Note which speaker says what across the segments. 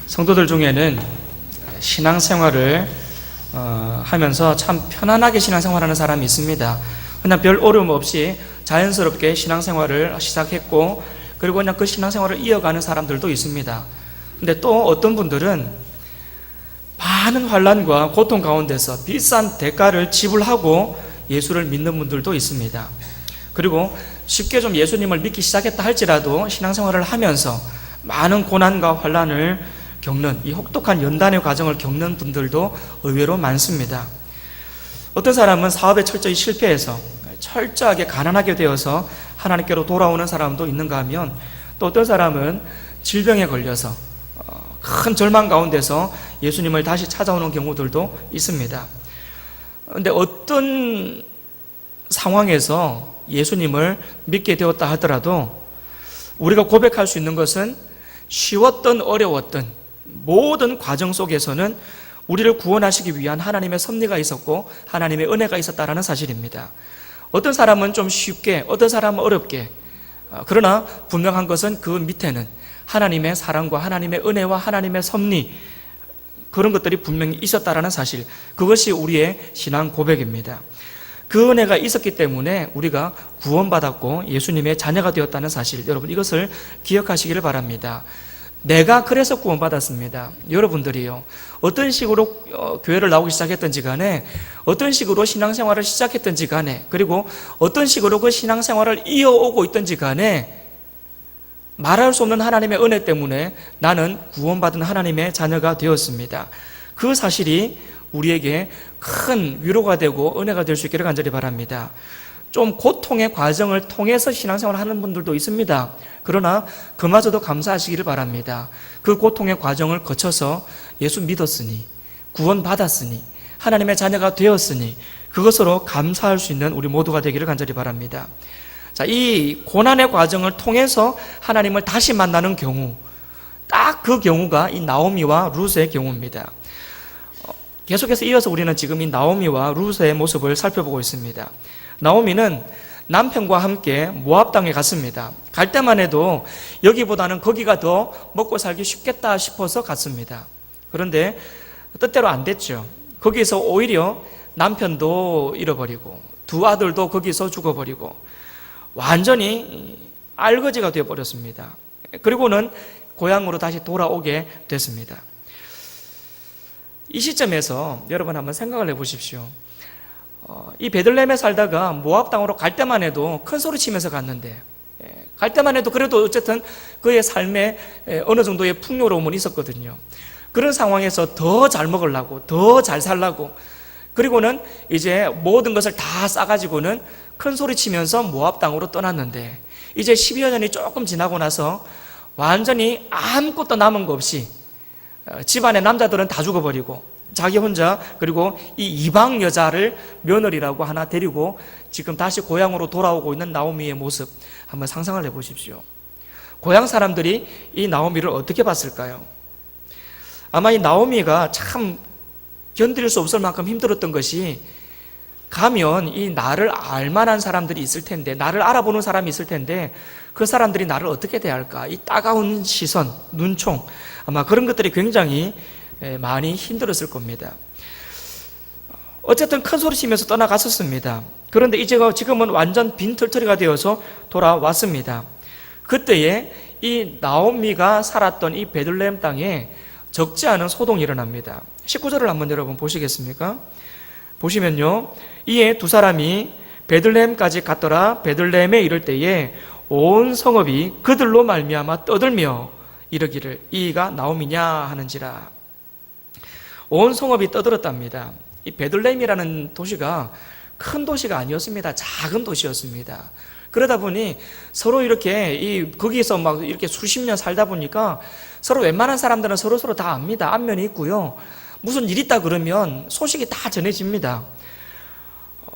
Speaker 1: 성도들 중에는 신앙생활을 하면서 참 편안하게 신앙생활하는 사람이 있습니다. 그냥 별 어려움 없이 자연스럽게 신앙생활을 시작했고, 그리고 그냥 그 신앙생활을 이어가는 사람들도 있습니다. 근데 또 어떤 분들은 많은 환난과 고통 가운데서 비싼 대가를 지불하고 예수를 믿는 분들도 있습니다. 그리고 쉽게 좀 예수님을 믿기 시작했다 할지라도 신앙생활을 하면서 많은 고난과 환난을 겪는, 이 혹독한 연단의 과정을 겪는 분들도 의외로 많습니다. 어떤 사람은 사업에 철저히 실패해서 철저하게 가난하게 되어서 하나님께로 돌아오는 사람도 있는가 하면, 또 어떤 사람은 질병에 걸려서 큰 절망 가운데서 예수님을 다시 찾아오는 경우들도 있습니다. 그런데 어떤 상황에서 예수님을 믿게 되었다 하더라도 우리가 고백할 수 있는 것은 쉬웠던 어려웠던 모든 과정 속에서는 우리를 구원하시기 위한 하나님의 섭리가 있었고 하나님의 은혜가 있었다라는 사실입니다. 어떤 사람은 좀 쉽게, 어떤 사람은 어렵게, 그러나 분명한 것은 그 밑에는 하나님의 사랑과 하나님의 은혜와 하나님의 섭리, 그런 것들이 분명히 있었다라는 사실, 그것이 우리의 신앙 고백입니다. 그 은혜가 있었기 때문에 우리가 구원받았고 예수님의 자녀가 되었다는 사실, 여러분 이것을 기억하시기를 바랍니다. 내가 그래서 구원받았습니다. 여러분들이요, 어떤 식으로 교회를 나오기 시작했든지 간에, 어떤 식으로 신앙생활을 시작했든지 간에, 그리고 어떤 식으로 그 신앙생활을 이어오고 있든지 간에 말할 수 없는 하나님의 은혜 때문에 나는 구원받은 하나님의 자녀가 되었습니다. 그 사실이 우리에게 큰 위로가 되고 은혜가 될 수 있기를 간절히 바랍니다. 좀 고통의 과정을 통해서 신앙생활을 하는 분들도 있습니다. 그러나 그마저도 감사하시기를 바랍니다. 그 고통의 과정을 거쳐서 예수 믿었으니, 구원받았으니, 하나님의 자녀가 되었으니 그것으로 감사할 수 있는 우리 모두가 되기를 간절히 바랍니다. 자, 이 고난의 과정을 통해서 하나님을 다시 만나는 경우, 딱 그 경우가 이 나오미와 룻의 경우입니다. 계속해서 이어서 우리는 지금 이 나오미와 룻의 모습을 살펴보고 있습니다. 나오미는 남편과 함께 모압 땅에 갔습니다. 갈 때만 해도 여기보다는 거기가 더 먹고 살기 쉽겠다 싶어서 갔습니다. 그런데 뜻대로 안 됐죠. 거기서 오히려 남편도 잃어버리고 두 아들도 거기서 죽어버리고 완전히 알거지가 되어버렸습니다. 그리고는 고향으로 다시 돌아오게 됐습니다. 이 시점에서 여러분 한번 생각을 해보십시오. 이 베들레헴에 살다가 모압 땅으로 갈 때만 해도 큰 소리 치면서 갔는데, 갈 때만 해도 그래도 어쨌든 그의 삶에 어느 정도의 풍요로움은 있었거든요. 그런 상황에서 더 잘 먹으려고, 더 잘 살려고, 그리고는 이제 모든 것을 다 싸가지고는 큰 소리 치면서 모압 땅으로 떠났는데, 이제 12여 년이 조금 지나고 나서 완전히 아무것도 남은 거 없이 집안의 남자들은 다 죽어버리고 자기 혼자, 그리고 이 이방 여자를 며느리라고 하나 데리고 지금 다시 고향으로 돌아오고 있는 나오미의 모습 한번 상상을 해보십시오. 고향 사람들이 이 나오미를 어떻게 봤을까요? 아마 이 나오미가 참 견딜 수 없을 만큼 힘들었던 것이, 가면 이 나를 알만한 사람들이 있을 텐데, 나를 알아보는 사람이 있을 텐데 그 사람들이 나를 어떻게 대할까? 이 따가운 시선, 눈총, 아마 그런 것들이 굉장히 많이 힘들었을 겁니다. 어쨌든 큰 소리 치면서 떠나갔었습니다. 그런데 이제 지금은 완전 빈털터리가 되어서 돌아왔습니다. 그때에 이 나오미가 살았던 이 베들레헴 땅에 적지 않은 소동이 일어납니다. 19절을 한번 여러분 보시겠습니까? 보시면요, 이에 두 사람이 베들레헴까지 갔더라. 베들레헴에 이를 때에 온 성읍이 그들로 말미암아 떠들며 이르기를 이가 나오미냐 하는지라. 온 성읍이 떠들었답니다. 이 베들레헴이라는 도시가 큰 도시가 아니었습니다. 작은 도시였습니다. 그러다 보니 서로 이렇게 거기서 막 이렇게 수십 년 살다 보니까 서로 웬만한 사람들은 서로 다 압니다. 안면이 있고요. 무슨 일 있다 그러면 소식이 다 전해집니다.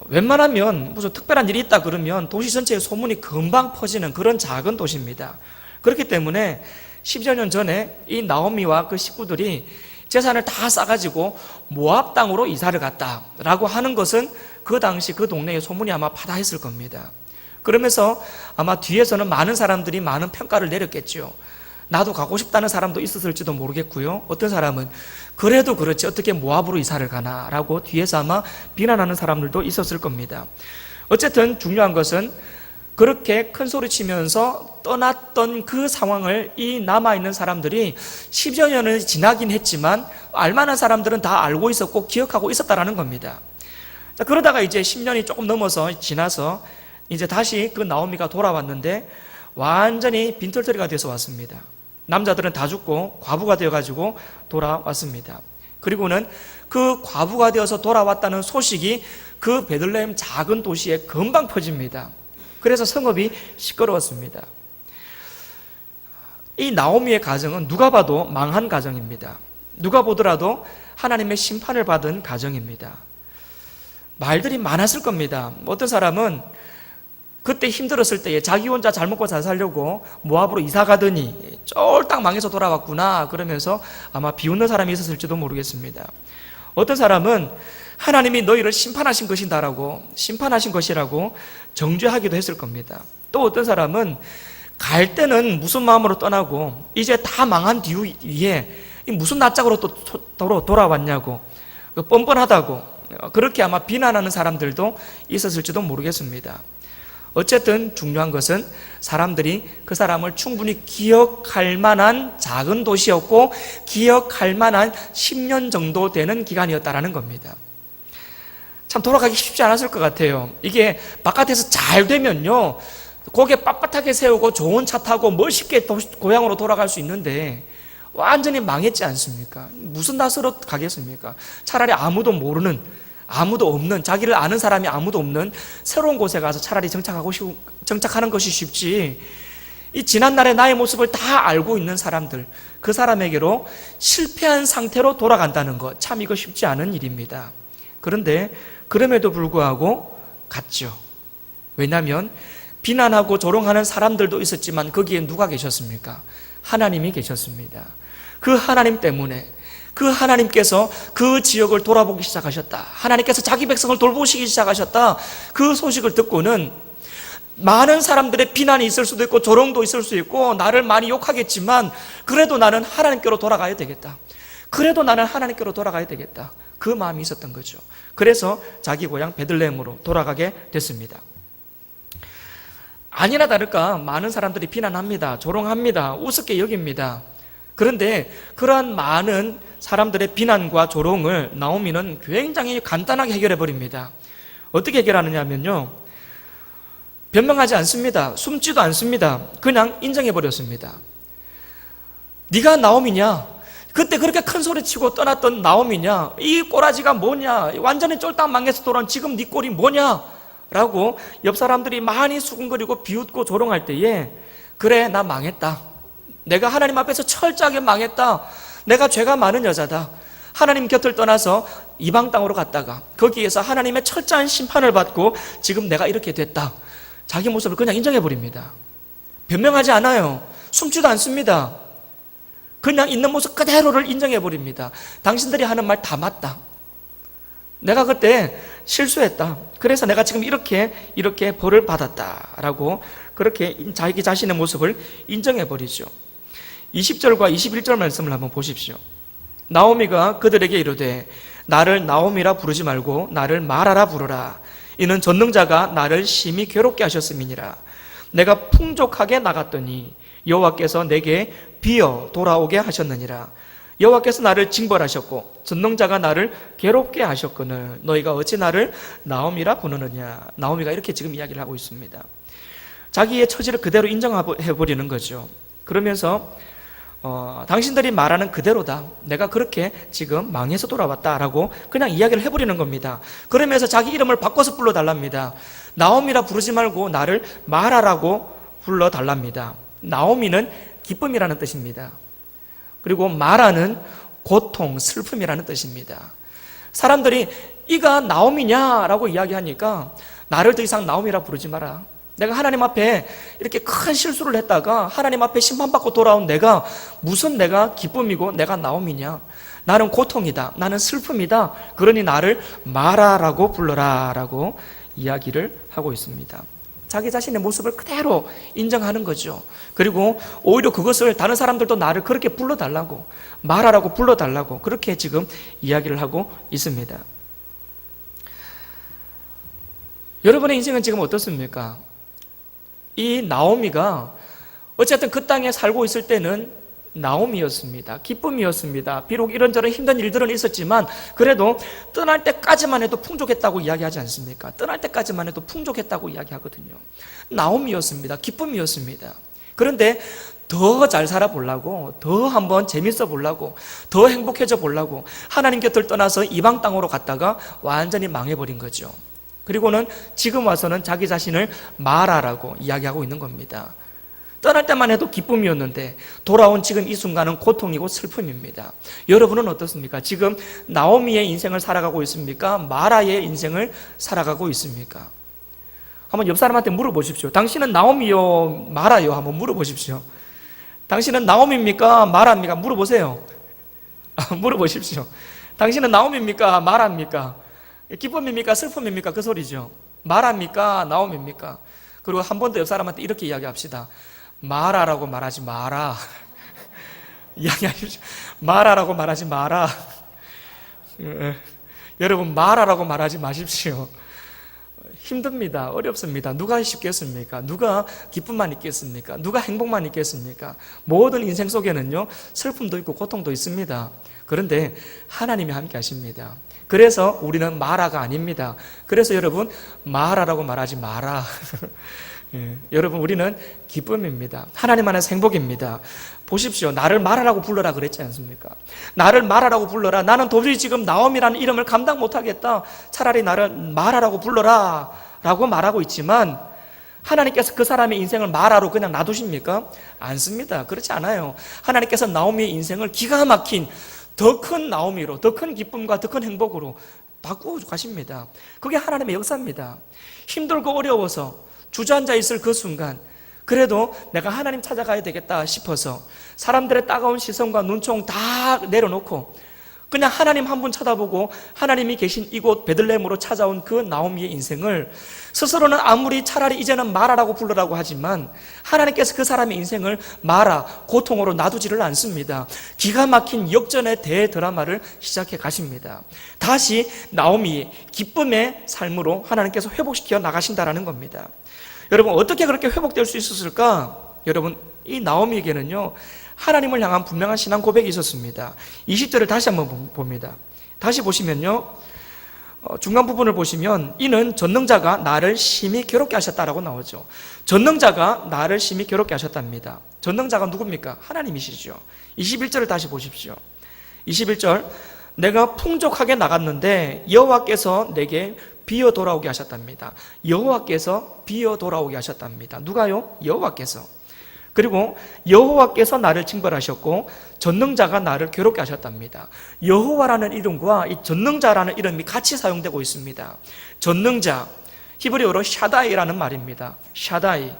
Speaker 1: 웬만하면 무슨 특별한 일이 있다 그러면 도시 전체에 소문이 금방 퍼지는 그런 작은 도시입니다. 그렇기 때문에 10여 년 전에 이 나오미와 그 식구들이 재산을 다 싸가지고 모압 땅으로 이사를 갔다라고 하는 것은 그 당시 그 동네에 소문이 아마 파다했을 겁니다. 그러면서 아마 뒤에서는 많은 사람들이 많은 평가를 내렸겠죠. 나도 가고 싶다는 사람도 있었을지도 모르겠고요. 어떤 사람은 그래도 그렇지 어떻게 모압으로 이사를 가나라고 뒤에서 아마 비난하는 사람들도 있었을 겁니다. 어쨌든 중요한 것은 그렇게 큰 소리 치면서 떠났던 그 상황을 이 남아있는 사람들이 10여 년을 지나긴 했지만 알만한 사람들은 다 알고 있었고 기억하고 있었다라는 겁니다. 자, 그러다가 이제 10년이 조금 넘어서 지나서 이제 다시 그 나오미가 돌아왔는데 완전히 빈털터리가 돼서 왔습니다. 남자들은 다 죽고 과부가 되어가지고 돌아왔습니다. 그리고는 그 과부가 되어서 돌아왔다는 소식이 그 베들레헴 작은 도시에 금방 퍼집니다. 그래서 성읍이 시끄러웠습니다. 이 나오미의 가정은 누가 봐도 망한 가정입니다. 누가 보더라도 하나님의 심판을 받은 가정입니다. 말들이 많았을 겁니다. 어떤 사람은 그때 힘들었을 때에 자기 혼자 잘 먹고 잘 살려고 모압으로 이사 가더니 쫄딱 망해서 돌아왔구나 그러면서 아마 비웃는 사람이 있었을지도 모르겠습니다. 어떤 사람은 하나님이 너희를 심판하신 것이라고 정죄하기도 했을 겁니다. 또 어떤 사람은 갈 때는 무슨 마음으로 떠나고 이제 다 망한 뒤에 무슨 낯짝으로 또 돌아왔냐고 뻔뻔하다고 그렇게 아마 비난하는 사람들도 있었을지도 모르겠습니다. 어쨌든 중요한 것은 사람들이 그 사람을 충분히 기억할 만한 작은 도시였고 기억할 만한 10년 정도 되는 기간이었다라는 겁니다. 참 돌아가기 쉽지 않았을 것 같아요. 이게 바깥에서 잘 되면요 고개 빳빳하게 세우고 좋은 차 타고 멋있게 고향으로 돌아갈 수 있는데 완전히 망했지 않습니까? 무슨 낯으로 가겠습니까? 차라리 아무도 모르는 아무도 없는 자기를 아는 사람이 아무도 없는 새로운 곳에 가서 차라리 정착하는 것이 쉽지 이 지난날의 나의 모습을 다 알고 있는 사람들 그 사람에게로 실패한 상태로 돌아간다는 것 참 이거 쉽지 않은 일입니다. 그런데 그럼에도 불구하고 갔죠. 왜냐하면 비난하고 조롱하는 사람들도 있었지만 거기에 누가 계셨습니까? 하나님이 계셨습니다. 그 하나님 때문에 그 하나님께서 그 지역을 돌아보기 시작하셨다. 하나님께서 자기 백성을 돌보시기 시작하셨다. 그 소식을 듣고는 많은 사람들의 비난이 있을 수도 있고 조롱도 있을 수 있고 나를 많이 욕하겠지만 그래도 나는 하나님께로 돌아가야 되겠다. 그래도 나는 하나님께로 돌아가야 되겠다. 그 마음이 있었던 거죠. 그래서 자기 고향 베들레헴으로 돌아가게 됐습니다. 아니나 다를까 많은 사람들이 비난합니다. 조롱합니다. 우습게 여깁니다. 그런데 그러한 많은 사람들의 비난과 조롱을 나오미는 굉장히 간단하게 해결해 버립니다. 어떻게 해결하느냐 하면요 변명하지 않습니다. 숨지도 않습니다. 그냥 인정해 버렸습니다. 네가 나오미냐? 그때 그렇게 큰 소리치고 떠났던 나오미냐? 이 꼬라지가 뭐냐? 완전히 쫄딱 망해서 돌아온 지금 네 꼴이 뭐냐? 라고 옆 사람들이 많이 수군거리고 비웃고 조롱할 때에 그래 나 망했다. 내가 하나님 앞에서 철저하게 망했다. 내가 죄가 많은 여자다. 하나님 곁을 떠나서 이방 땅으로 갔다가 거기에서 하나님의 철저한 심판을 받고 지금 내가 이렇게 됐다. 자기 모습을 그냥 인정해 버립니다. 변명하지 않아요. 숨지도 않습니다. 그냥 있는 모습 그대로를 인정해 버립니다. 당신들이 하는 말 다 맞다. 내가 그때 실수했다. 그래서 내가 지금 이렇게 벌을 받았다라고 그렇게 자기 자신의 모습을 인정해 버리죠. 20절과 21절 말씀을 한번 보십시오. 나오미가 그들에게 이르되 나를 나오미라 부르지 말고 나를 마라라 부르라. 이는 전능자가 나를 심히 괴롭게 하셨음이니라. 내가 풍족하게 나갔더니 여호와께서 내게 비어 돌아오게 하셨느니라. 여호와께서 나를 징벌하셨고 전능자가 나를 괴롭게 하셨거늘 너희가 어찌 나를 나오미라 부르느냐. 나오미가 이렇게 지금 이야기를 하고 있습니다. 자기의 처지를 그대로 인정해버리는 거죠. 그러면서 당신들이 말하는 그대로다. 내가 그렇게 지금 망해서 돌아왔다라고 그냥 이야기를 해버리는 겁니다. 그러면서 자기 이름을 바꿔서 불러달랍니다. 나오미라 부르지 말고 나를 마라라고 불러달랍니다. 나오미는 기쁨이라는 뜻입니다. 그리고 마라는 고통, 슬픔이라는 뜻입니다. 사람들이 이가 나오미냐라고 이야기하니까 나를 더 이상 나오미라 부르지 마라. 내가 하나님 앞에 이렇게 큰 실수를 했다가 하나님 앞에 심판받고 돌아온 내가 무슨 내가 기쁨이고 내가 나오미냐. 나는 고통이다. 나는 슬픔이다. 그러니 나를 마라라고 불러라 라고 이야기를 하고 있습니다. 자기 자신의 모습을 그대로 인정하는 거죠. 그리고 오히려 그것을 다른 사람들도 나를 그렇게 불러달라고, 말하라고 불러달라고 그렇게 지금 이야기를 하고 있습니다. 여러분의 인생은 지금 어떻습니까? 이 나오미가 어쨌든 그 땅에 살고 있을 때는 나오미였습니다. 기쁨이었습니다. 비록 이런저런 힘든 일들은 있었지만 그래도 떠날 때까지만 해도 풍족했다고 이야기하지 않습니까? 떠날 때까지만 해도 풍족했다고 이야기하거든요. 나오미였습니다. 기쁨이었습니다. 그런데 더 잘 살아보려고, 더 한번 재밌어 보려고, 더 행복해져 보려고 하나님 곁을 떠나서 이방 땅으로 갔다가 완전히 망해버린 거죠. 그리고는 지금 와서는 자기 자신을 마라라고 이야기하고 있는 겁니다. 떠날 때만 해도 기쁨이었는데 돌아온 지금 이 순간은 고통이고 슬픔입니다. 여러분은 어떻습니까? 지금 나오미의 인생을 살아가고 있습니까? 마라의 인생을 살아가고 있습니까? 한번 옆 사람한테 물어보십시오. 당신은 나오미요, 마라요? 한번 물어보십시오. 당신은 나오미입니까? 마라입니까? 물어보세요. 물어보십시오. 당신은 나오미입니까? 마라입니까? 기쁨입니까? 슬픔입니까? 그 소리죠. 마라입니까? 나오미입니까? 그리고 한 번 더 옆 사람한테 이렇게 이야기합시다. 마라라고 말하지 마라. 이야기하십시오. 마라라고 말하지 마라. 여러분, 마라라고 말하지 마십시오. 힘듭니다. 어렵습니다. 누가 쉽겠습니까? 누가 기쁨만 있겠습니까? 누가 행복만 있겠습니까? 모든 인생 속에는요, 슬픔도 있고 고통도 있습니다. 그런데 하나님이 함께 하십니다. 그래서 우리는 마라가 아닙니다. 그래서 여러분, 마라라고 말하지 마라. 여러분, 우리는 기쁨입니다. 하나님 안에서 행복입니다. 보십시오. 나를 마라라고 불러라 그랬지 않습니까? 나를 마라라고 불러라. 나는 도저히 지금 나옴이라는 이름을 감당 못하겠다. 차라리 나를 마라라고 불러라 라고 말하고 있지만 하나님께서 그 사람의 인생을 마라로 그냥 놔두십니까? 않습니다. 그렇지 않아요. 하나님께서 나오미의 인생을 기가 막힌 더 큰 나오미로, 더 큰 기쁨과 더 큰 행복으로 바꾸어 가십니다. 그게 하나님의 역사입니다. 힘들고 어려워서 주저앉아 있을 그 순간 그래도 내가 하나님 찾아가야 되겠다 싶어서 사람들의 따가운 시선과 눈총 다 내려놓고 그냥 하나님 한 분 쳐다보고 하나님이 계신 이곳 베들레헴으로 찾아온 그 나오미의 인생을 스스로는 아무리 차라리 이제는 마라라고 불러라고 하지만 하나님께서 그 사람의 인생을 마라, 고통으로 놔두지를 않습니다. 기가 막힌 역전의 대드라마를 시작해 가십니다. 다시 나오미의 기쁨의 삶으로 하나님께서 회복시켜 나가신다라는 겁니다. 여러분, 어떻게 그렇게 회복될 수 있었을까? 여러분, 이 나오미에게는요, 하나님을 향한 분명한 신앙 고백이 있었습니다. 20절을 다시 한번 봅니다. 다시 보시면요, 중간 부분을 보시면 이는 전능자가 나를 심히 괴롭게 하셨다라고 나오죠. 전능자가 나를 심히 괴롭게 하셨답니다. 전능자가 누굽니까? 하나님이시죠. 21절을 다시 보십시오. 21절, 내가 풍족하게 나갔는데 여호와께서 내게 비어 돌아오게 하셨답니다. 여호와께서 비어 돌아오게 하셨답니다. 누가요? 여호와께서. 그리고 여호와께서 나를 징벌하셨고 전능자가 나를 괴롭게 하셨답니다. 여호와라는 이름과 이 전능자라는 이름이 같이 사용되고 있습니다. 전능자, 히브리어로 샤다이라는 말입니다. 샤다이.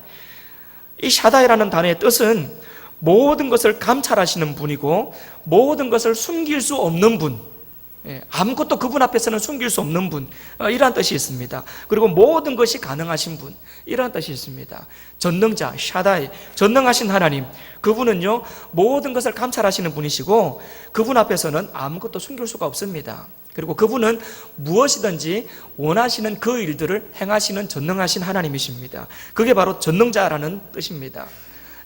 Speaker 1: 이 샤다이라는 단어의 뜻은 모든 것을 감찰하시는 분이고 모든 것을 숨길 수 없는 분, 아무것도 그분 앞에서는 숨길 수 없는 분, 이러한 뜻이 있습니다. 그리고 모든 것이 가능하신 분, 이러한 뜻이 있습니다. 전능자, 샤다이, 전능하신 하나님, 그분은요 모든 것을 감찰하시는 분이시고 그분 앞에서는 아무것도 숨길 수가 없습니다. 그리고 그분은 무엇이든지 원하시는 그 일들을 행하시는 전능하신 하나님이십니다. 그게 바로 전능자라는 뜻입니다.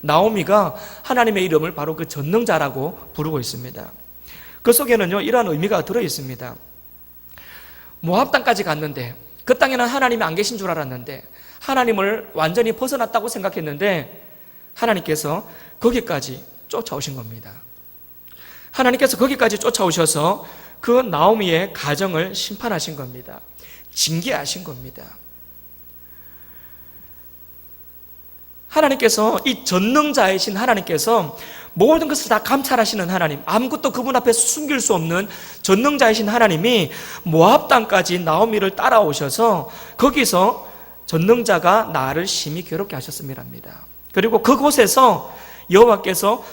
Speaker 1: 나오미가 하나님의 이름을 바로 그 전능자라고 부르고 있습니다. 그 속에는요 이러한 의미가 들어있습니다. 모압 땅까지 갔는데 그 땅에는 하나님이 안 계신 줄 알았는데 하나님을 완전히 벗어났다고 생각했는데 하나님께서 거기까지 쫓아오신 겁니다. 하나님께서 거기까지 쫓아오셔서 그 나오미의 가정을 심판하신 겁니다. 징계하신 겁니다. 하나님께서, 이 전능자이신 하나님께서 모든 것을 다 감찰하시는 하나님, 아무것도 그분 앞에 숨길 수 없는 전능자이신 하나님이 모압 땅까지 나오미를 따라오셔서 거기서 전능자가 나를 심히 괴롭게 하셨음이랍니다. 그리고 그곳에서 여호와께서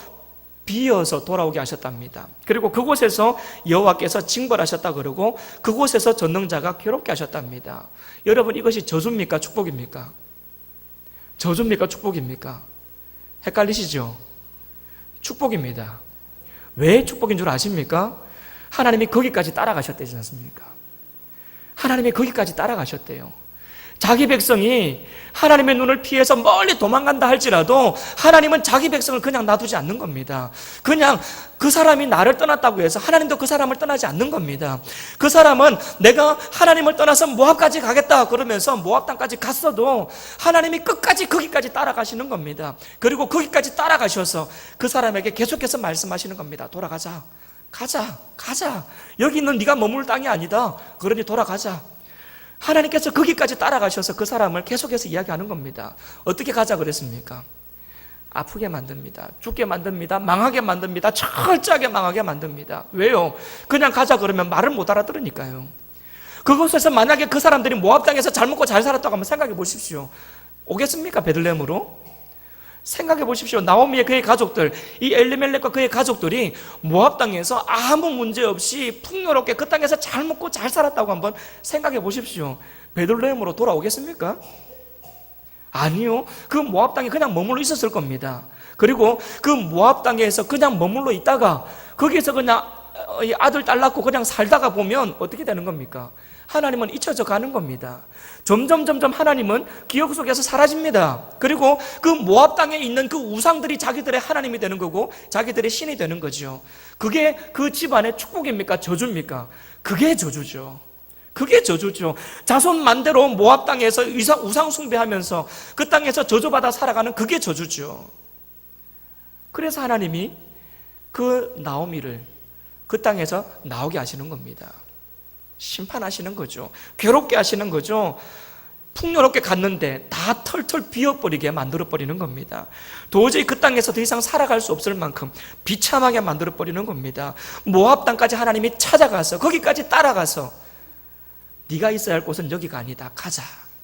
Speaker 1: 비어서 돌아오게 하셨답니다. 그리고 그곳에서 여호와께서 징벌하셨다 그러고 그곳에서 전능자가 괴롭게 하셨답니다. 여러분, 이것이 저주입니까? 축복입니까? 저주입니까? 축복입니까? 헷갈리시죠? 축복입니다. 왜 축복인 줄 아십니까? 하나님이 거기까지 따라가셨대지 않습니까? 하나님이 거기까지 따라가셨대요. 자기 백성이 하나님의 눈을 피해서 멀리 도망간다 할지라도 하나님은 자기 백성을 그냥 놔두지 않는 겁니다. 그냥 그 사람이 나를 떠났다고 해서 하나님도 그 사람을 떠나지 않는 겁니다. 그 사람은 내가 하나님을 떠나서 모압까지 가겠다 그러면서 모압 땅까지 갔어도 하나님이 끝까지 거기까지 따라가시는 겁니다. 그리고 거기까지 따라가셔서 그 사람에게 계속해서 말씀하시는 겁니다. 돌아가자. 가자. 여기는 네가 머물 땅이 아니다. 그러니 돌아가자. 하나님께서 거기까지 따라가셔서 그 사람을 계속해서 이야기하는 겁니다. 어떻게 가자 그랬습니까? 아프게 만듭니다. 죽게 만듭니다. 망하게 만듭니다. 철저하게 망하게 만듭니다. 왜요? 그냥 가자 그러면 말을 못 알아들으니까요. 그곳에서 만약에 그 사람들이 모압 땅에서 잘 먹고 잘 살았다고 한번 생각해 보십시오. 오겠습니까? 베들레헴으로? 생각해 보십시오. 나오미의 그의 가족들, 이 엘리멜렉과 그의 가족들이 모압 땅에서 아무 문제 없이 풍요롭게 그 땅에서 잘 먹고 잘 살았다고 한번 생각해 보십시오. 베들레헴으로 돌아오겠습니까? 아니요. 그 모압 땅에 그냥 머물러 있었을 겁니다. 그리고 그 모압 땅에서 그냥 머물러 있다가 거기에서 그냥 아들 딸 낳고 그냥 살다가 보면 어떻게 되는 겁니까? 하나님은 잊혀져 가는 겁니다. 점점 하나님은 기억 속에서 사라집니다. 그리고 그 모압 땅에 있는 그 우상들이 자기들의 하나님이 되는 거고 자기들의 신이 되는 거죠. 그게 그 집안의 축복입니까? 저주입니까? 그게 저주죠. 자손 만대로 모압 땅에서 우상 숭배하면서 그 땅에서 저주받아 살아가는 그게 저주죠. 그래서 하나님이 그 나오미를 그 땅에서 나오게 하시는 겁니다. 심판하시는 거죠. 괴롭게 하시는 거죠. 풍요롭게 갔는데 다 털털 비어버리게 만들어버리는 겁니다. 도저히 그 땅에서 더 이상 살아갈 수 없을 만큼 비참하게 만들어버리는 겁니다. 모압 땅까지 하나님이 찾아가서 거기까지 따라가서 네가 있어야 할 곳은 여기가 아니다.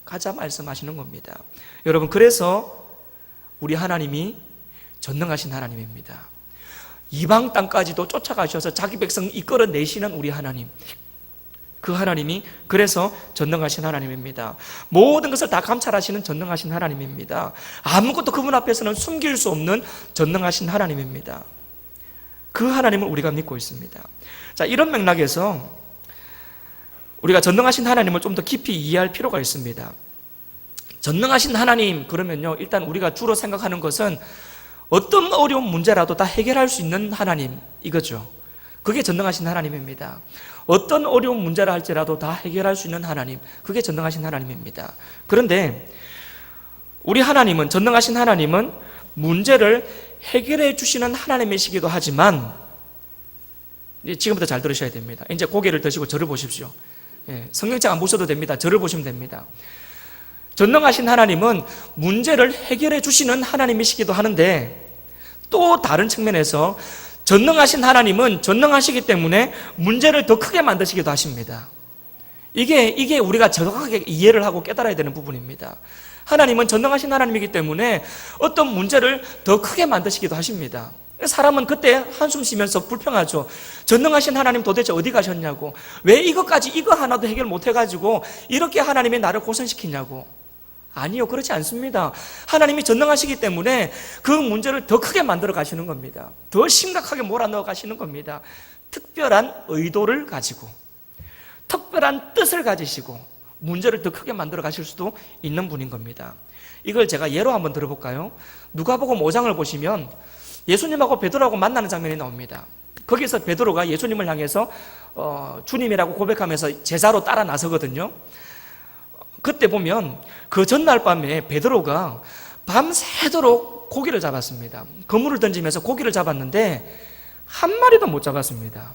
Speaker 1: 가자 말씀하시는 겁니다. 여러분, 그래서 우리 하나님이 전능하신 하나님입니다. 이방 땅까지도 쫓아가셔서 자기 백성 이끌어내시는 우리 하나님, 그 하나님이 그래서 전능하신 하나님입니다. 모든 것을 다 감찰하시는 전능하신 하나님입니다. 아무것도 그분 앞에서는 숨길 수 없는 전능하신 하나님입니다. 그 하나님을 우리가 믿고 있습니다. 자, 이런 맥락에서 우리가 전능하신 하나님을 좀 더 깊이 이해할 필요가 있습니다. 전능하신 하나님 그러면요, 일단 우리가 주로 생각하는 것은 어떤 어려운 문제라도 다 해결할 수 있는 하나님, 이거죠. 그게 전능하신 하나님입니다. 어떤 어려운 문제라 할지라도 다 해결할 수 있는 하나님, 그게 전능하신 하나님입니다. 그런데 우리 하나님은, 전능하신 하나님은 문제를 해결해 주시는 하나님이시기도 하지만, 지금부터 잘 들으셔야 됩니다. 이제 고개를 드시고 저를 보십시오. 성경책 안 보셔도 됩니다. 저를 보시면 됩니다. 전능하신 하나님은 문제를 해결해 주시는 하나님이시기도 하는데, 또 다른 측면에서 전능하신 하나님은 전능하시기 때문에 문제를 더 크게 만드시기도 하십니다. 이게 우리가 정확하게 이해를 하고 깨달아야 되는 부분입니다. 하나님은 전능하신 하나님이기 때문에 어떤 문제를 더 크게 만드시기도 하십니다. 사람은 그때 한숨 쉬면서 불평하죠. 전능하신 하나님 도대체 어디 가셨냐고, 왜 이거 하나도 해결 못 해가지고 이렇게 하나님이 나를 고생시키냐고. 아니요, 그렇지 않습니다. 하나님이 전능하시기 때문에 그 문제를 더 크게 만들어 가시는 겁니다. 더 심각하게 몰아넣어 가시는 겁니다. 특별한 의도를 가지고, 특별한 뜻을 가지시고 문제를 더 크게 만들어 가실 수도 있는 분인 겁니다. 이걸 제가 예로 한번 들어볼까요? 누가복음 5장을 보시면 예수님하고 베드로하고 만나는 장면이 나옵니다. 거기서 베드로가 예수님을 향해서 주님이라고 고백하면서 제자로 따라 나서거든요. 그때 보면 그 전날 밤에 베드로가 밤새도록 고기를 잡았습니다. 그물을 던지면서 고기를 잡았는데 한 마리도 못 잡았습니다.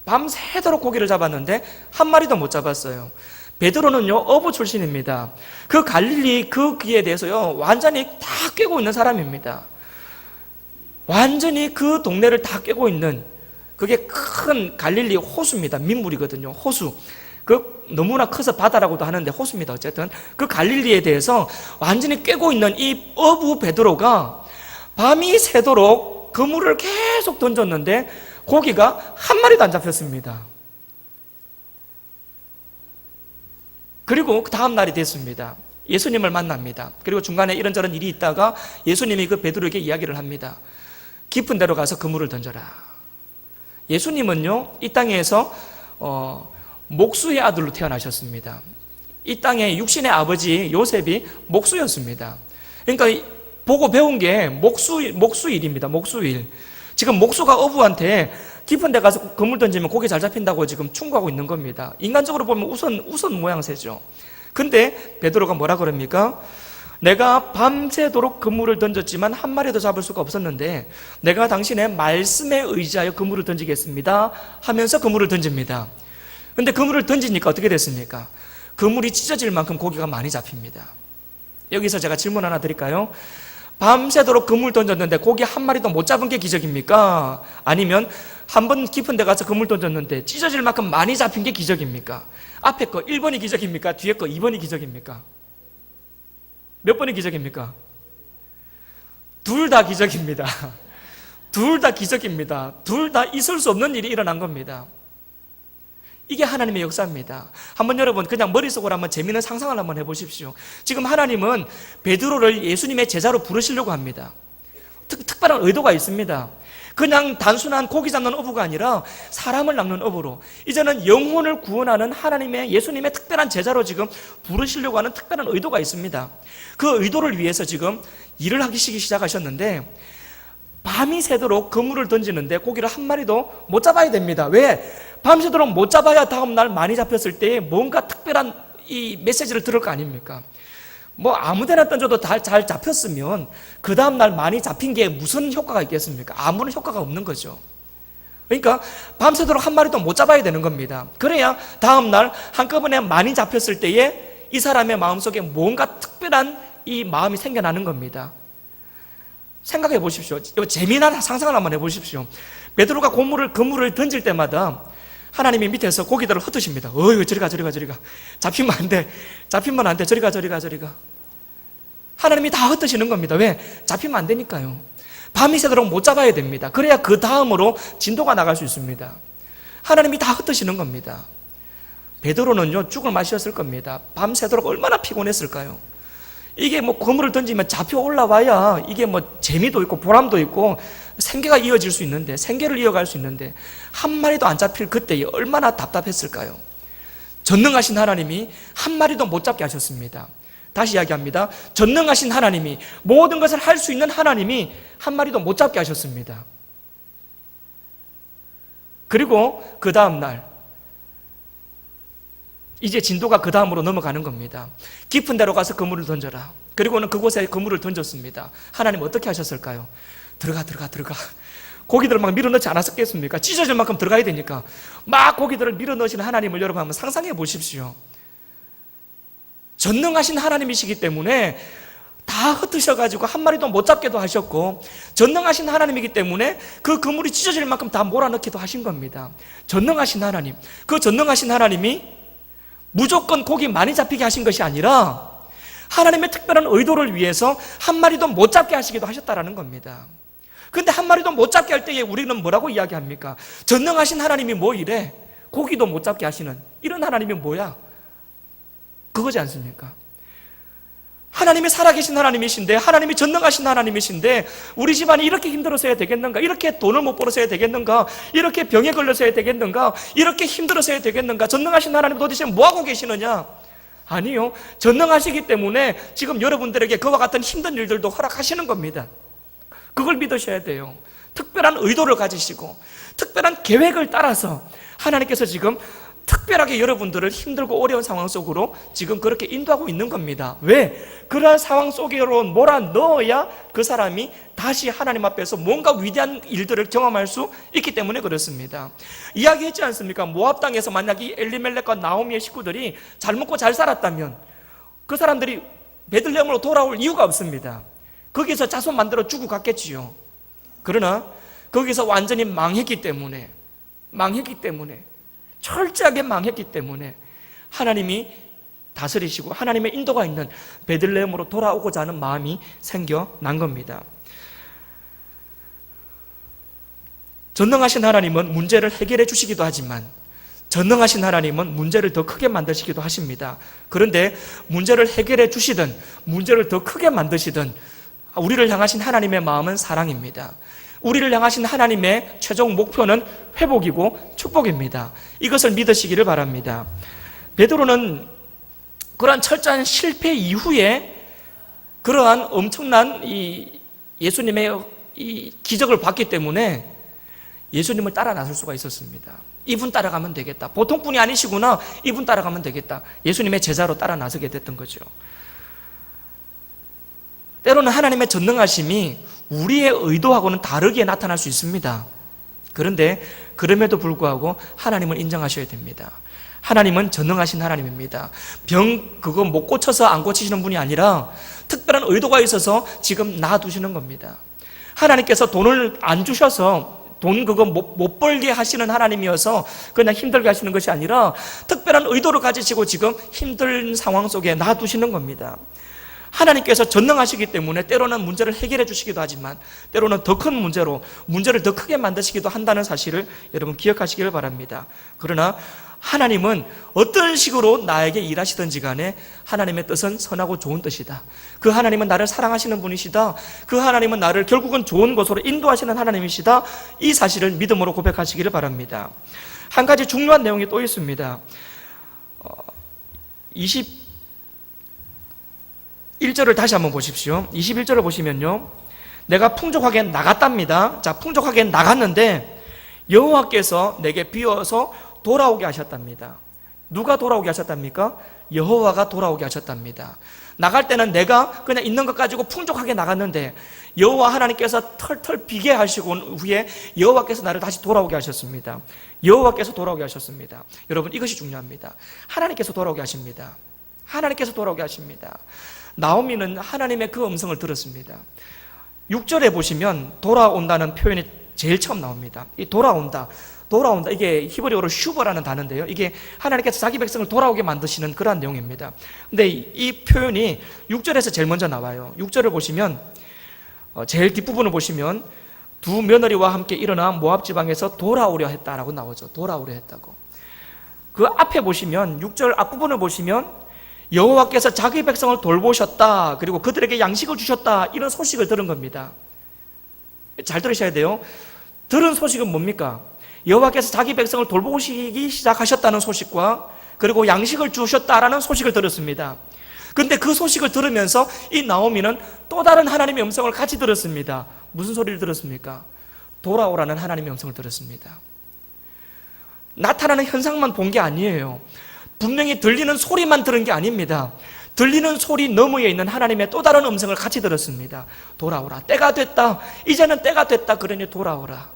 Speaker 1: 밤새도록 고기를 잡았는데 한 마리도 못 잡았어요. 베드로는요, 어부 출신입니다. 그 갈릴리 그 귀에 대해서요 완전히 다 꿰고 있는 사람입니다. 완전히 그 동네를 다 꿰고 있는, 그게 큰 갈릴리 호수입니다. 민물이거든요. 호수. 그 너무나 커서 바다라고도 하는데 호수입니다. 어쨌든 그 갈릴리에 대해서 완전히 꿰고 있는 이 어부 베드로가 밤이 새도록 그물을 계속 던졌는데 고기가 한 마리도 안 잡혔습니다. 그리고 그 다음 날이 됐습니다. 예수님을 만납니다. 그리고 중간에 이런저런 일이 있다가 예수님이 그 베드로에게 이야기를 합니다. 깊은 데로 가서 그물을 던져라. 예수님은요, 이 땅에서 목수의 아들로 태어나셨습니다. 이 땅의 육신의 아버지 요셉이 목수였습니다. 그러니까 보고 배운 게 목수일입니다. 목수일. 지금 목수가 어부한테 깊은 데 가서 그물 던지면 고기 잘 잡힌다고 지금 충고하고 있는 겁니다. 인간적으로 보면 우선 모양새죠. 근데 베드로가 뭐라 그럽니까? 내가 밤새도록 그물을 던졌지만 한 마리도 잡을 수가 없었는데 내가 당신의 말씀에 의지하여 그물을 던지겠습니다 하면서 그물을 던집니다. 근데 그물을 던지니까 어떻게 됐습니까? 그물이 찢어질 만큼 고기가 많이 잡힙니다. 여기서 제가 질문 하나 드릴까요? 밤새도록 그물 던졌는데 고기 한 마리도 못 잡은 게 기적입니까? 아니면 한 번 깊은 데 가서 그물 던졌는데 찢어질 만큼 많이 잡힌 게 기적입니까? 앞에 거 1번이 기적입니까? 뒤에 거 2번이 기적입니까? 몇 번이 기적입니까? 둘 다 기적입니다. 둘 다 기적입니다. 둘 다 있을 수 없는 일이 일어난 겁니다. 이게 하나님의 역사입니다. 한번 여러분 그냥 머릿속으로 한번 재미있는 상상을 한번 해보십시오. 지금 하나님은 베드로를 예수님의 제자로 부르시려고 합니다. 특별한 의도가 있습니다. 그냥 단순한 고기 잡는 어부가 아니라 사람을 낚는 어부로 이제는 영혼을 구원하는 하나님의 예수님의 특별한 제자로 지금 부르시려고 하는 특별한 의도가 있습니다. 그 의도를 위해서 지금 일을 하기 시작하셨는데 밤이 새도록 그물을 던지는데 고기를 한 마리도 못 잡아야 됩니다. 왜? 밤새도록 못 잡아야 다음날 많이 잡혔을 때 뭔가 특별한 이 메시지를 들을 거 아닙니까? 뭐 아무데나 던져도 잘 잡혔으면 그 다음날 많이 잡힌 게 무슨 효과가 있겠습니까? 아무런 효과가 없는 거죠. 그러니까 밤새도록 한 마리도 못 잡아야 되는 겁니다. 그래야 다음날 한꺼번에 많이 잡혔을 때에 이 사람의 마음속에 뭔가 특별한 이 마음이 생겨나는 겁니다. 생각해 보십시오. 재미난 상상을 한번 해보십시오. 베드로가 그물을 던질 때마다 하나님이 밑에서 고기들을 흩으십니다. 저리 가. 잡히면 안 돼. 저리 가. 하나님이 다 흩으시는 겁니다. 왜? 잡히면 안 되니까요. 밤이 새도록 못 잡아야 됩니다. 그래야 그 다음으로 진도가 나갈 수 있습니다. 하나님이 다 흩으시는 겁니다. 베드로는요, 죽을 맛이었을 겁니다. 밤 새도록 얼마나 피곤했을까요? 이게 뭐 그물을 던지면 잡혀 올라와야 이게 뭐 재미도 있고 보람도 있고 생계가 이어질 수 있는데, 생계를 이어갈 수 있는데 한 마리도 안 잡힐 그때 얼마나 답답했을까요? 전능하신 하나님이 한 마리도 못 잡게 하셨습니다. 다시 이야기합니다. 전능하신 하나님이, 모든 것을 할 수 있는 하나님이 한 마리도 못 잡게 하셨습니다. 그리고 그 다음날 이제 진도가 그 다음으로 넘어가는 겁니다. 깊은 데로 가서 그물을 던져라. 그리고는 그곳에 그물을 던졌습니다. 하나님 어떻게 하셨을까요? 들어가. 고기들을 막 밀어넣지 않았겠습니까? 찢어질 만큼 들어가야 되니까 막 고기들을 밀어넣으시는 하나님을 여러분 한번 상상해 보십시오. 전능하신 하나님이시기 때문에 다 흩으셔가지고 한 마리도 못 잡게도 하셨고, 전능하신 하나님이기 때문에 그 그물이 찢어질 만큼 다 몰아넣기도 하신 겁니다. 전능하신 하나님, 그 전능하신 하나님이 무조건 고기 많이 잡히게 하신 것이 아니라 하나님의 특별한 의도를 위해서 한 마리도 못 잡게 하시기도 하셨다라는 겁니다. 그런데 한 마리도 못 잡게 할 때에 우리는 뭐라고 이야기합니까? 전능하신 하나님이 뭐 이래? 고기도 못 잡게 하시는 이런 하나님이 뭐야? 그거지 않습니까? 하나님이 살아계신 하나님이신데, 하나님이 전능하신 하나님이신데 우리 집안이 이렇게 힘들어서 해야 되겠는가? 이렇게 돈을 못 벌어서 해야 되겠는가? 이렇게 병에 걸려서 해야 되겠는가? 이렇게 힘들어서 해야 되겠는가? 전능하신 하나님 도대체 뭐하고 계시느냐? 아니요, 전능하시기 때문에 지금 여러분들에게 그와 같은 힘든 일들도 허락하시는 겁니다. 그걸 믿으셔야 돼요. 특별한 의도를 가지시고 특별한 계획을 따라서 하나님께서 지금 특별하게 여러분들을 힘들고 어려운 상황 속으로 지금 그렇게 인도하고 있는 겁니다. 왜? 그러한 상황 속으로 몰아넣어야 그 사람이 다시 하나님 앞에서 뭔가 위대한 일들을 경험할 수 있기 때문에 그렇습니다. 이야기했지 않습니까? 모압 땅에서 만약 이 엘리멜렉과 나오미의 식구들이 잘 먹고 잘 살았다면 그 사람들이 베들레헴으로 돌아올 이유가 없습니다. 거기서 자손 만들어 주고 갔겠지요. 그러나 거기서 완전히 망했기 때문에 철저하게 망했기 때문에 하나님이 다스리시고 하나님의 인도가 있는 베들레헴으로 돌아오고자 하는 마음이 생겨난 겁니다. 전능하신 하나님은 문제를 해결해 주시기도 하지만 전능하신 하나님은 문제를 더 크게 만드시기도 하십니다. 그런데 문제를 해결해 주시든 문제를 더 크게 만드시든 우리를 향하신 하나님의 마음은 사랑입니다. 우리를 향하신 하나님의 최종 목표는 회복이고 축복입니다. 이것을 믿으시기를 바랍니다. 베드로는 그러한 철저한 실패 이후에 그러한 엄청난 예수님의 이 기적을 봤기 때문에 예수님을 따라 나설 수가 있었습니다. 이분 따라가면 되겠다. 보통 분이 아니시구나. 이분 따라가면 되겠다. 예수님의 제자로 따라 나서게 됐던 거죠. 때로는 하나님의 전능하심이 우리의 의도하고는 다르게 나타날 수 있습니다. 그런데 그럼에도 불구하고 하나님을 인정하셔야 됩니다. 하나님은 전능하신 하나님입니다. 병 그거 못 고쳐서 안 고치시는 분이 아니라 특별한 의도가 있어서 지금 놔두시는 겁니다. 하나님께서 돈을 안 주셔서 돈 그거 못 벌게 하시는 하나님이어서 그냥 힘들게 하시는 것이 아니라 특별한 의도를 가지시고 지금 힘든 상황 속에 놔두시는 겁니다. 하나님께서 전능하시기 때문에 때로는 문제를 해결해 주시기도 하지만 때로는 더 큰 문제를 더 크게 만드시기도 한다는 사실을 여러분 기억하시기를 바랍니다. 그러나 하나님은 어떤 식으로 나에게 일하시든지 간에 하나님의 뜻은 선하고 좋은 뜻이다. 그 하나님은 나를 사랑하시는 분이시다. 그 하나님은 나를 결국은 좋은 곳으로 인도하시는 하나님이시다. 이 사실을 믿음으로 고백하시기를 바랍니다. 한 가지 중요한 내용이 또 있습니다. 21절을 다시 한번 보십시오. 21절을 보시면요, 내가 풍족하게 나갔답니다. 자, 풍족하게 나갔는데 여호와께서 내게 비어서 돌아오게 하셨답니다. 누가 돌아오게 하셨답니까? 여호와가 돌아오게 하셨답니다. 나갈 때는 내가 그냥 있는 것 가지고 풍족하게 나갔는데 여호와 하나님께서 털털 비게 하시고 후에 여호와께서 나를 다시 돌아오게 하셨습니다. 여호와께서 돌아오게 하셨습니다. 여러분, 이것이 중요합니다. 하나님께서 돌아오게 하십니다. 하나님께서 돌아오게 하십니다. 나오미는 하나님의 그 음성을 들었습니다. 6절에 보시면 돌아온다는 표현이 제일 처음 나옵니다. 이 돌아온다, 이게 히브리어로 슈버라는 단어인데요, 이게 하나님께서 자기 백성을 돌아오게 만드시는 그러한 내용입니다. 근데 이 표현이 6절에서 제일 먼저 나와요. 6절을 보시면 제일 뒷부분을 보시면 두 며느리와 함께 일어나 모압 지방에서 돌아오려 했다라고 나오죠. 돌아오려 했다고. 그 앞에 보시면 6절 앞부분을 보시면 여호와께서 자기 백성을 돌보셨다, 그리고 그들에게 양식을 주셨다, 이런 소식을 들은 겁니다. 잘 들으셔야 돼요. 들은 소식은 뭡니까? 여호와께서 자기 백성을 돌보시기 시작하셨다는 소식과 그리고 양식을 주셨다라는 소식을 들었습니다. 그런데 그 소식을 들으면서 이 나오미는 또 다른 하나님의 음성을 같이 들었습니다. 무슨 소리를 들었습니까? 돌아오라는 하나님의 음성을 들었습니다. 나타나는 현상만 본 게 아니에요. 분명히 들리는 소리만 들은 게 아닙니다. 들리는 소리 너머에 있는 하나님의 또 다른 음성을 같이 들었습니다. 돌아오라, 때가 됐다, 이제는 때가 됐다, 그러니 돌아오라,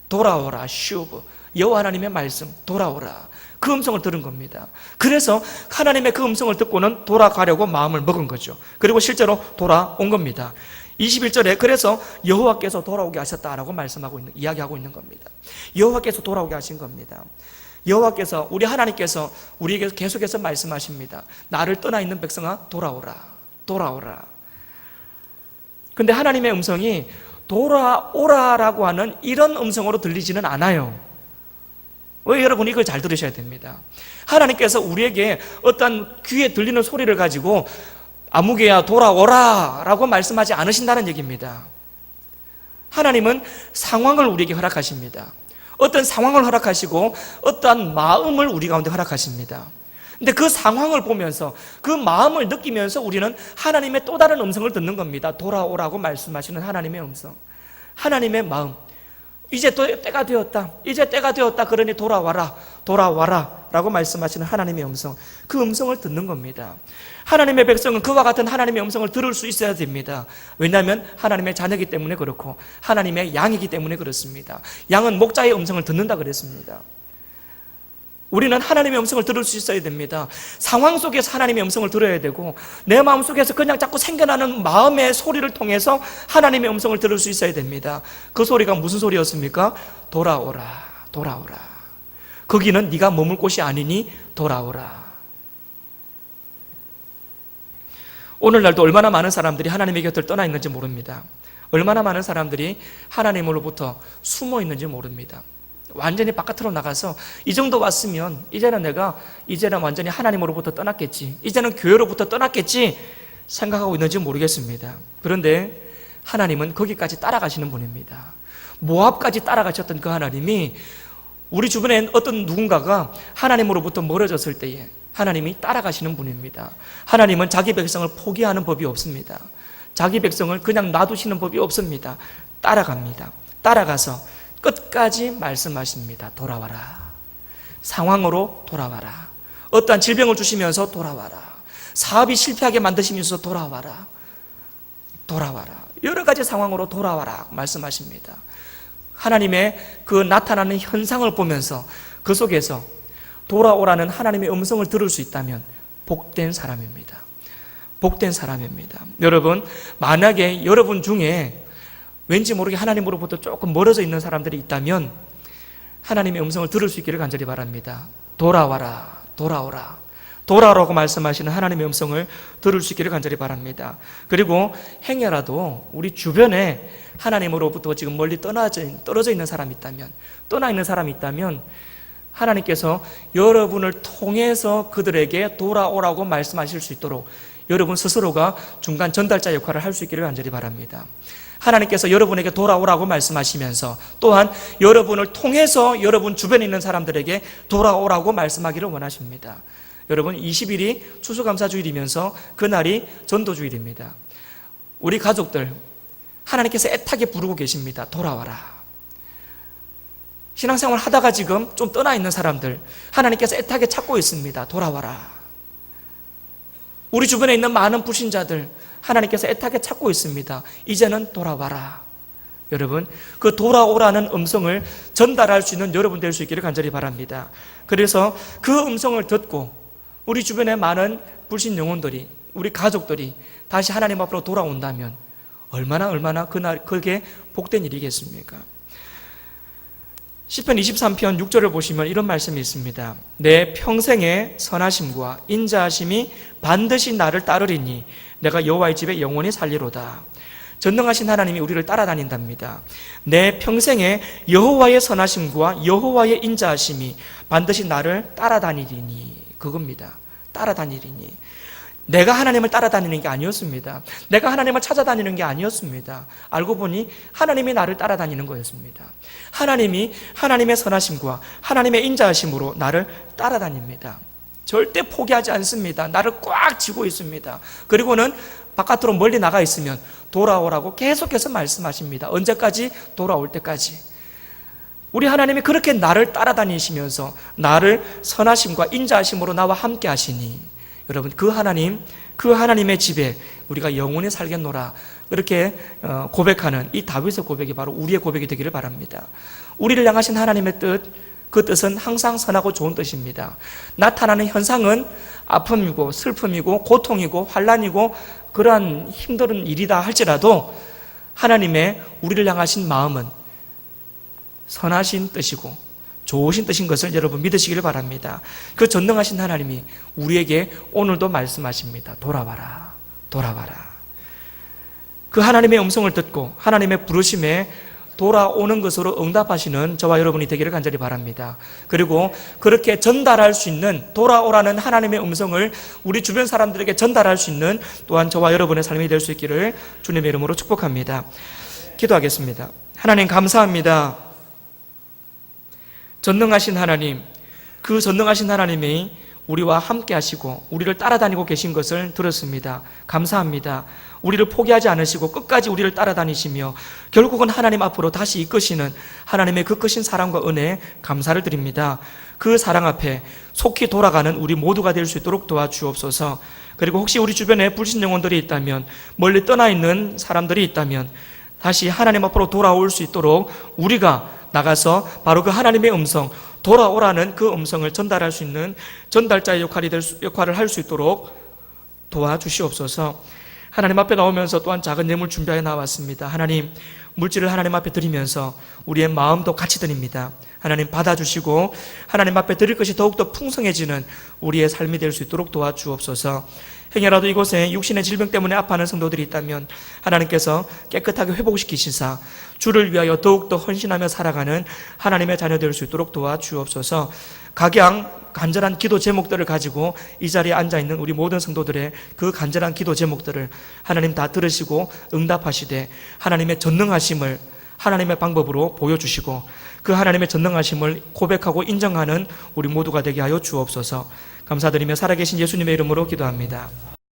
Speaker 1: 돌아오라, 슈브, 여호와 하나님의 말씀, 돌아오라, 그 음성을 들은 겁니다. 그래서 하나님의 그 음성을 듣고는 돌아가려고 마음을 먹은 거죠. 그리고 실제로 돌아온 겁니다. 21절에 그래서 여호와께서 돌아오게 하셨다라고 이야기하고 있는 겁니다. 여호와께서 돌아오게 하신 겁니다. 여호와께서, 우리 하나님께서 우리에게 계속해서 말씀하십니다. 나를 떠나 있는 백성아, 돌아오라, 돌아오라. 근데 하나님의 음성이 돌아오라라고 하는 이런 음성으로 들리지는 않아요. 왜? 여러분, 이걸 잘 들으셔야 됩니다. 하나님께서 우리에게 어떤 귀에 들리는 소리를 가지고 아무개야 돌아오라 라고 말씀하지 않으신다는 얘기입니다. 하나님은 상황을 우리에게 허락하십니다. 어떤 상황을 허락하시고 어떠한 마음을 우리 가운데 허락하십니다. 근데 그 상황을 보면서 그 마음을 느끼면서 우리는 하나님의 또 다른 음성을 듣는 겁니다. 돌아오라고 말씀하시는 하나님의 음성, 하나님의 마음. 이제 또 때가 되었다, 이제 때가 되었다, 그러니 돌아와라, 돌아와라 라고 말씀하시는 하나님의 음성, 그 음성을 듣는 겁니다. 하나님의 백성은 그와 같은 하나님의 음성을 들을 수 있어야 됩니다. 왜냐하면 하나님의 자녀이기 때문에 그렇고 하나님의 양이기 때문에 그렇습니다. 양은 목자의 음성을 듣는다 그랬습니다. 우리는 하나님의 음성을 들을 수 있어야 됩니다. 상황 속에서 하나님의 음성을 들어야 되고 내 마음속에서 그냥 자꾸 생겨나는 마음의 소리를 통해서 하나님의 음성을 들을 수 있어야 됩니다. 그 소리가 무슨 소리였습니까? 돌아오라, 돌아오라. 거기는 네가 머물 곳이 아니니 돌아오라. 오늘날도 얼마나 많은 사람들이 하나님의 곁을 떠나 있는지 모릅니다. 얼마나 많은 사람들이 하나님으로부터 숨어 있는지 모릅니다. 완전히 바깥으로 나가서 이 정도 왔으면 이제는 완전히 하나님으로부터 떠났겠지, 이제는 교회로부터 떠났겠지 생각하고 있는지 모르겠습니다. 그런데 하나님은 거기까지 따라가시는 분입니다. 모압까지 따라가셨던 그 하나님이 우리 주변에 어떤 누군가가 하나님으로부터 멀어졌을 때에 하나님이 따라가시는 분입니다. 하나님은 자기 백성을 포기하는 법이 없습니다. 자기 백성을 그냥 놔두시는 법이 없습니다. 따라갑니다. 따라가서 끝까지 말씀하십니다. 돌아와라. 상황으로 돌아와라. 어떠한 질병을 주시면서 돌아와라. 사업이 실패하게 만드시면서 돌아와라. 돌아와라. 여러 가지 상황으로 돌아와라 말씀하십니다. 하나님의 그 나타나는 현상을 보면서 그 속에서 돌아오라는 하나님의 음성을 들을 수 있다면 복된 사람입니다. 복된 사람입니다. 여러분, 만약에 여러분 중에 왠지 모르게 하나님으로부터 조금 멀어져 있는 사람들이 있다면 하나님의 음성을 들을 수 있기를 간절히 바랍니다. 돌아와라, 돌아오라. 돌아오라고 말씀하시는 하나님의 음성을 들을 수 있기를 간절히 바랍니다. 그리고 행여라도 우리 주변에 하나님으로부터 지금 멀리 떨어져 있는 사람이 있다면, 떠나 있는 사람이 있다면 하나님께서 여러분을 통해서 그들에게 돌아오라고 말씀하실 수 있도록 여러분 스스로가 중간 전달자 역할을 할 수 있기를 간절히 바랍니다. 하나님께서 여러분에게 돌아오라고 말씀하시면서 또한 여러분을 통해서 여러분 주변에 있는 사람들에게 돌아오라고 말씀하기를 원하십니다. 여러분, 20일이 추수감사주일이면서 그날이 전도주일입니다. 우리 가족들 하나님께서 애타게 부르고 계십니다. 돌아와라. 신앙생활 하다가 지금 좀 떠나 있는 사람들 하나님께서 애타게 찾고 있습니다. 돌아와라. 우리 주변에 있는 많은 불신자들 하나님께서 애타게 찾고 있습니다. 이제는 돌아와라. 여러분, 그 돌아오라는 음성을 전달할 수 있는 여러분 될 수 있기를 간절히 바랍니다. 그래서 그 음성을 듣고 우리 주변에 많은 불신 영혼들이, 우리 가족들이 다시 하나님 앞으로 돌아온다면 얼마나 그게 복된 일이겠습니까? 시편 23편 6절을 보시면 이런 말씀이 있습니다. 내 평생의 선하심과 인자하심이 반드시 나를 따르리니 내가 여호와의 집에 영원히 살리로다. 전능하신 하나님이 우리를 따라다닌답니다. 내 평생에 여호와의 선하심과 여호와의 인자하심이 반드시 나를 따라다니리니, 그겁니다. 따라다니리니. 내가 하나님을 따라다니는 게 아니었습니다. 내가 하나님을 찾아다니는 게 아니었습니다. 알고 보니 하나님이 나를 따라다니는 거였습니다. 하나님이 하나님의 선하심과 하나님의 인자하심으로 나를 따라다닙니다. 절대 포기하지 않습니다. 나를 꽉 쥐고 있습니다. 그리고는 바깥으로 멀리 나가 있으면 돌아오라고 계속해서 말씀하십니다. 언제까지? 돌아올 때까지. 우리 하나님이 그렇게 나를 따라다니시면서 나를 선하심과 인자하심으로 나와 함께 하시니 여러분, 그 하나님의 집에 우리가 영원히 살겠노라, 이렇게 고백하는 이 다윗의 고백이 바로 우리의 고백이 되기를 바랍니다. 우리를 향하신 하나님의 뜻, 그 뜻은 항상 선하고 좋은 뜻입니다. 나타나는 현상은 아픔이고 슬픔이고 고통이고 환난이고 그러한 힘든 일이다 할지라도 하나님의 우리를 향하신 마음은 선하신 뜻이고 좋으신 뜻인 것을 여러분 믿으시기를 바랍니다. 그 전능하신 하나님이 우리에게 오늘도 말씀하십니다. 돌아와라, 돌아와라. 그 하나님의 음성을 듣고 하나님의 부르심에 돌아오는 것으로 응답하시는 저와 여러분이 되기를 간절히 바랍니다. 그리고 그렇게 전달할 수 있는, 돌아오라는 하나님의 음성을 우리 주변 사람들에게 전달할 수 있는 또한 저와 여러분의 삶이 될 수 있기를 주님의 이름으로 축복합니다. 기도하겠습니다. 하나님 감사합니다. 전능하신 하나님, 그 전능하신 하나님이 우리와 함께 하시고 우리를 따라다니고 계신 것을 들었습니다. 감사합니다. 우리를 포기하지 않으시고 끝까지 우리를 따라다니시며 결국은 하나님 앞으로 다시 이끄시는 하나님의 그 크신 사랑과 은혜에 감사를 드립니다. 그 사랑 앞에 속히 돌아가는 우리 모두가 될 수 있도록 도와주옵소서. 그리고 혹시 우리 주변에 불신 영혼들이 있다면, 멀리 떠나 있는 사람들이 있다면 다시 하나님 앞으로 돌아올 수 있도록 우리가 나가서 바로 그 하나님의 음성, 돌아오라는 그 음성을 전달할 수 있는 전달자의 역할을 할 수 있도록 도와주시옵소서. 하나님 앞에 나오면서 또한 작은 예물 준비하여 나왔습니다. 하나님, 물질을 하나님 앞에 드리면서 우리의 마음도 같이 드립니다. 하나님 받아주시고 하나님 앞에 드릴 것이 더욱더 풍성해지는 우리의 삶이 될 수 있도록 도와주옵소서. 행여라도 이곳에 육신의 질병 때문에 아파하는 성도들이 있다면 하나님께서 깨끗하게 회복시키시사 주를 위하여 더욱더 헌신하며 살아가는 하나님의 자녀 될 수 있도록 도와주옵소서. 각양 간절한 기도 제목들을 가지고 이 자리에 앉아있는 우리 모든 성도들의 그 간절한 기도 제목들을 하나님 다 들으시고 응답하시되 하나님의 전능하심을 하나님의 방법으로 보여주시고 그 하나님의 전능하심을 고백하고 인정하는 우리 모두가 되게 하여 주옵소서. 감사드리며 살아계신 예수님의 이름으로 기도합니다.